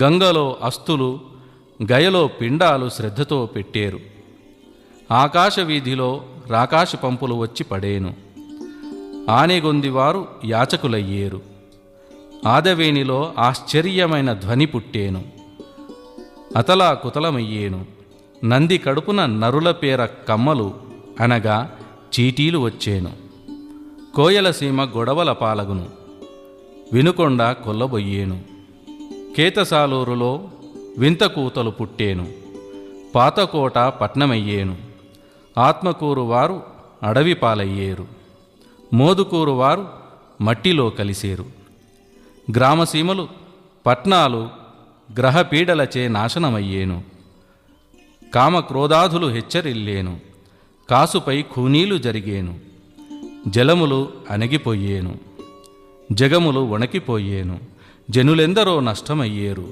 గంగలో అస్తులు, గయలో పిండాలు శ్రద్ధతో పెట్టేరు. ఆకాశ వీధిలో రాకాశ పంపులు వచ్చి పడేను. ఆనెగొందివారు యాచకులయ్యేరు. ఆదవేణిలో ఆశ్చర్యమైన ధ్వని పుట్టేను. అతలా కుతలమయ్యేను. నంది కడుపున నరుల పేర కమ్మలు అనగా చీటీలు వచ్చేను. కోయలసీమ గొడవల పాలగును. వినుకొండ కొల్లబొయ్యేను. కేతసాలూరులో వింత కూతలు పుట్టేను. పాతకోట పట్నమయ్యేను. ఆత్మకూరు వారు అడవి పాలయ్యేరు. మోదుకూరు వారు మట్టిలో కలిసేరు. గ్రామసీమలు పట్నాలు గ్రహపీడలచే నాశనమయ్యేను. కామక్రోధాదులు హెచ్చరిల్లేను. కాసుపై ఖూనీలు జరిగేను. జలములు అణగిపోయేను. జగములు వణకిపోయేను. జనులెందరో నష్టమయ్యేరు.